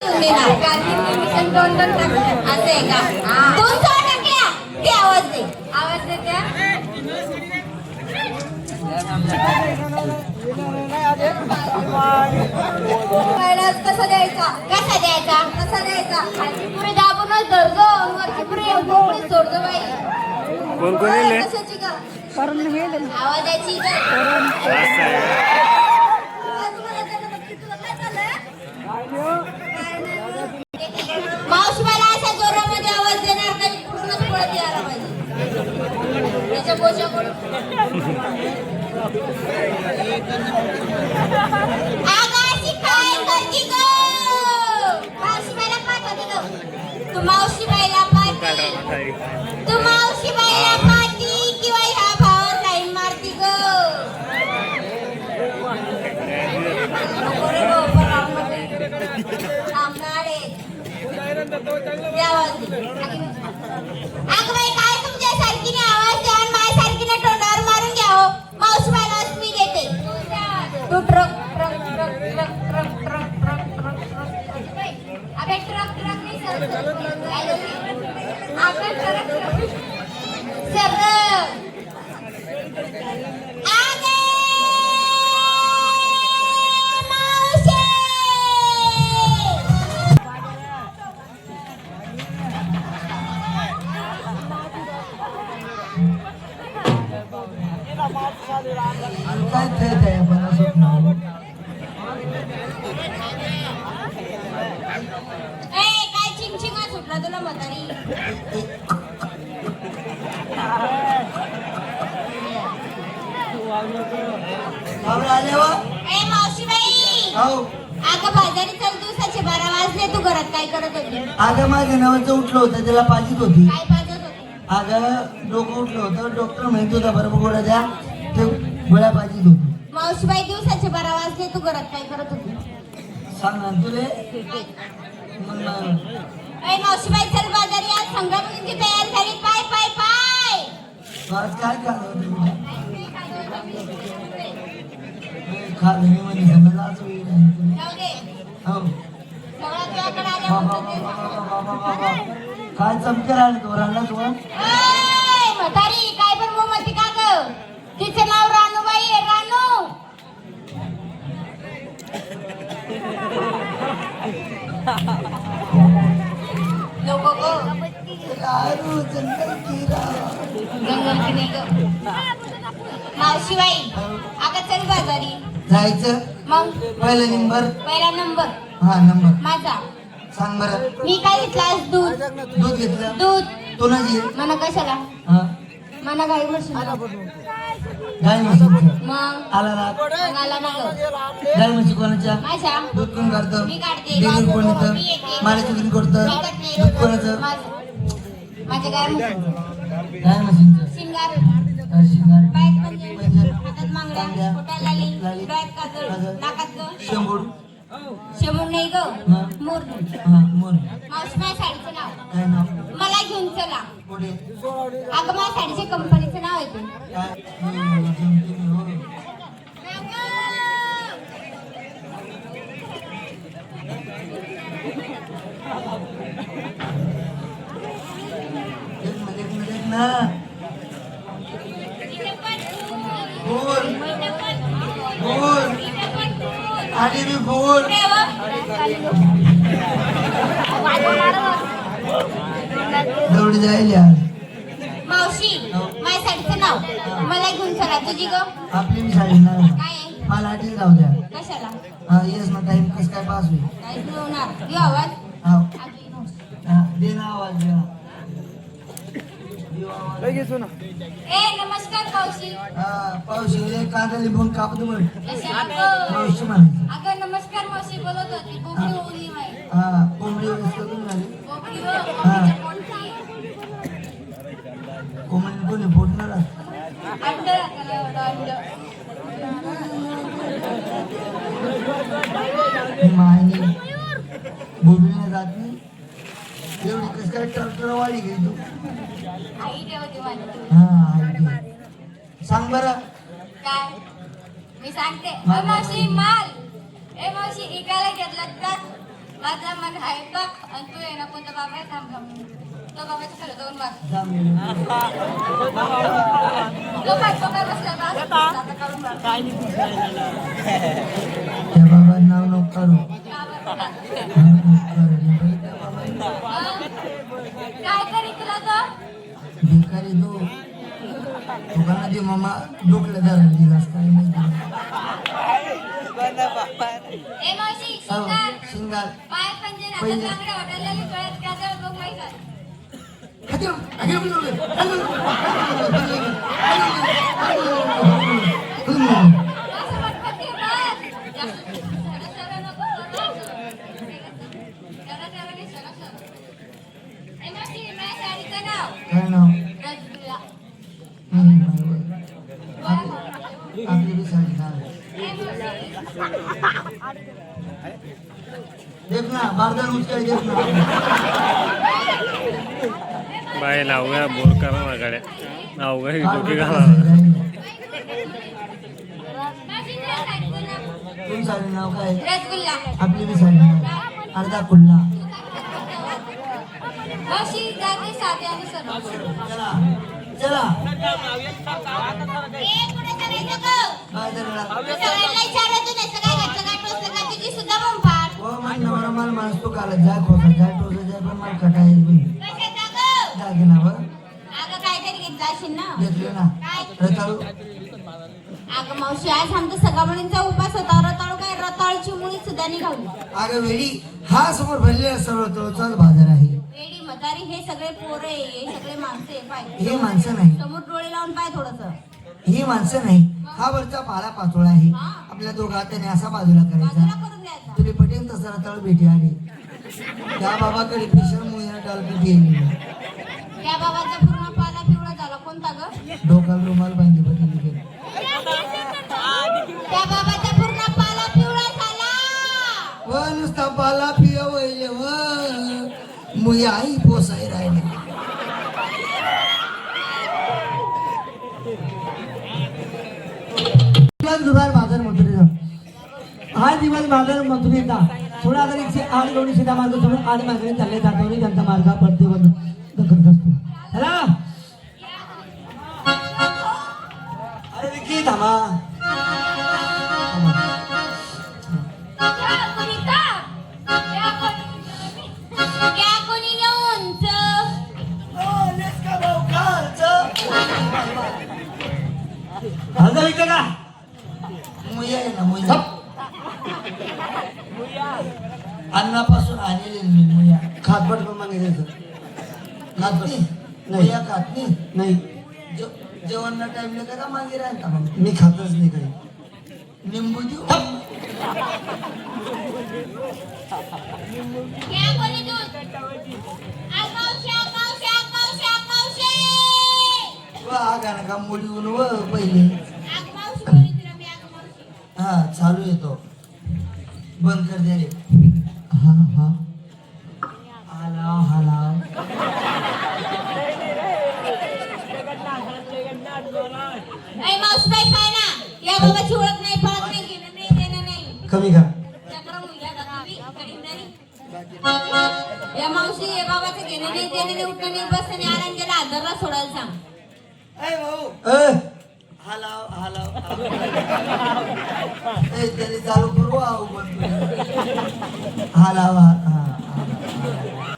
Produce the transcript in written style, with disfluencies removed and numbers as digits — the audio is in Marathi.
असे का 200 टाकल्या ते आवाज दे त्या कसा द्यायचा पुरे दाबूनच धरतो वरती पुरे सोडतो बाई कोण कशाची का आवाजाची मावशीबाईला अशा जोरामध्ये आवाज देणार नाही पूर्णच पळत यायला पाहिजे त्याच्या बोच्याकडून आगाशी काय करती गं मावशीबाईला पाहत होती तू मावशीबाईला पाहती किंवा ह्या भावावर लाईन मारती गं अगं बाई काय तुमच्या सारखीने आवाज द्या आणि माझ्या सारखीने तोंडावर मारून घ्या हो मावशीबाईला मी देते तू ट्रक अबे ट्रक नाही सर काय खेळत आहे मला स्वप्न काय चिंचिंगा सुटला तुला म्हातारी मावशीबाई अगं बाजारी चल दिवसाचे 12 वाजले तू घरात काय करत होती अगं माझ्या नावाचं उठलं होतं त्याला पाजीत होती काय पाजत होती अगं डोकं उठलं होतं डॉक्टर म्हणत होता बरोबर गोळ्या द्या ते गोळ्या पाजीत होती मावशीबाई दिवसाचे 12 वाजले तू घरात काय करत होती सांग ना तुले मग मावशीबाई चल बाजारी आज संक्रांतीची तयारी झाली पाय पाय पाय आज काय खाल्लं होतं खाल्लं मी म्हणे समजा असं होईल जाऊ दे हो सगळं तुझ्याकडे आल्या काय चमके राहिले तो राहिला तू म्हातारी काय पण म्हणते का ग तिचं नाव रानूबाई आहे रानू लोक गो जंगल की नाही ग मावशीबाई अगं चल बाजारी जायचं मग पहिला नंबर हा नंबर माझा सांग बरं मी काय घेतला आज दूध घेतलं दूध कोणाची मना कशाला हा मना गाई म्हशी गाय म्हशीचं मग आला ना आला ना ग गाय म्हशी कोणाच्या माझ्या दूध कोण काढतं मी काढते डेअरी कोण येतं मी येते. मला चुकीन करतं मी करते. दूध कोणाचं माझ्या गाय म्हशीचं गाय म्हशीचं शिंगार शिंगार पायात पंजर हातात मांगड्या पोटाला लाली डोळ्यात काजळ नाकात ग शेंबूड शेमून नाही ग हा. मोर हा मोर मावशी माझ्या साडीचं नाव काय नाव मला घेऊन चला पुढे अगं माझ्या साडीच्या कंपनीचं नाव आहे ते काय ना बोल बोल आणि मी बोल एवढी जाईल यार मावशी माझ्या साडीचं नाव मला घेऊन चला तुझी ग आपली मी साडी ना काय आहे? मला आठवण जाऊ द्या कशाला हा येस ना टाइम कसं काय पास होईल काय तू होणार घेऊ आवाज हा आपली मावशी. दे ना आवाज दे ना ए नमस्कार मावशी हा पावशी कांदा लिंबून कापतो बघ कशाला ग? पावशी म्हणायचं अगं नमस्कार मावशी बोलत होती बोबडी ओली आहे हा कोंबडी वगैरे करून झाली बोबडी हो बोबडीच्या पोटची कोंबडी कोणी फोडणार अंड राहतं अंड मायने बोबीला जात नाही एवढी कसं काय टरटरवाळी घे तू आई ठेवते माझी हा सांग बरं काय मी सांगते मावशी माल ए मावशी इकायला घेतला का माझा मन आहे बघ आणि तू ये ना कोणता बाबा आहे थांब थांब तो बाबाच्या खाली जाऊन बघ जा मेली. तो काय बसला बा आता काढून बघ त्या बाबा नाव नको काढू. काय करी तुला तो भिकारी तो दुकानात दे मामा डोकलं धरायला दिलास काय माहिती. ए मावशी शिंगार शिंगार पाय पंजे ना पंजे. चांगल्या हॉटेलला कळत का तर बघ माहिती का असं पटपट ये बस जास्त सरळ नको सरळ ए मावशी माझ्या साडीचं नाव काय नाव रसगुल्ला आपली बी साडी नाव ए मावशी देख ना बारदान उचकाय देख ना. बाय नाव घ्या बोर करा ना गाड्या नाव घ्या डोके घाला मावशी तुझ्या साडीचं नाव तुम साडी नाव काय रसगुल्ला आपली बी साडी नाव अर्धा कुल्ला. मावशी जाते साधे आणि सरळ चला चला ए पुढे चालायचं गं काय जरा सगळ्यांना विचारत तू त्याचं काय घरचं काय टोचलं का तुझी सुद्धा बोंबाड हो मन नवरा मला माणूस तो काला जाय खोसा जाय टोसा जाय पण मला कटाय बी कशाचा गं दागिनावर अगं काहीतरी घेतलं असेल ना घेतले ना रताळू. अगं मावशी आज आमचा सगळा मुलींचा उपास होता रताळू काय रताळची मुळी सुद्धा निघाली अगं वेडी हा समोर भरलेला सर्वतोचाच बाजार आहे. वेडी म्हातारी हे सगळे पोरं आहे हे सगळे माणसं आहे पाय हे माणसं नाही समोर डोळे लावून पाय थोडस ही माणसं नाही हा वरचा पाला पाचोळा आहे. आपल्या दोघा हाताने असा बाजूला बाजूला करायचा. करून द्यायचा तुला पटेल तसा रताळू भेटी आली त्या बाबाकडे पेशल मुलीला डालपिटी येईल. त्या बाबाचा पूर्ण पाला पिवळा झाला कोणता ग डोकाला रुमाल बांधले बदलली गेली. त्या बाबाचा पूर्ण पाला पिवळा झाला व नुसता पाला पिया वहिले व मुली आई पोसाई राहिला. दुबार बाजार मथुरेचा हा दिवस बाजार मथुरेचा थोडा जर 108 किलोमीटर सीधा मार्ग सोडून 8 मार्गाने चालले जातो आणि त्यांचा मार्ग प्रतिबंध करत असतो. चला अरे विकी थांबा त्या कोणी नेऊनच हजर इथे का मुया आहे ना मुया अन्नापासून आलेले मी मुया खातपट पण मागायचं खात नाही मुया खात नाही नाही जेवण टाइमला करा मागे राहता मग मी खातच नाही काही निंबू देऊ त्या कोणी दूध आगावशा आगावशा आगावशा आगावशे हा गाणं का मुली ऊन व पहिले आगमावशी बोली तुला मी आगमावशी हा चालू येतो बंद कर दे रे. हा हा हलाव हलाव ऐ मावशीबाई पाय ना या बाबाची ओळख नाही पळत नाही घेणं नाही देणं नाही कमी करा चक्र मुलगा दाखवी खडीदारी या मावशी या बाबाचं घेणं नाही देणं नाही उठणं नाही बसणं नाही आला गेला आदरला सोडायला सांग ए भाऊ ए हलाव हलाव ए त्याने चालू करू आऊ बंद करू. हलाव हा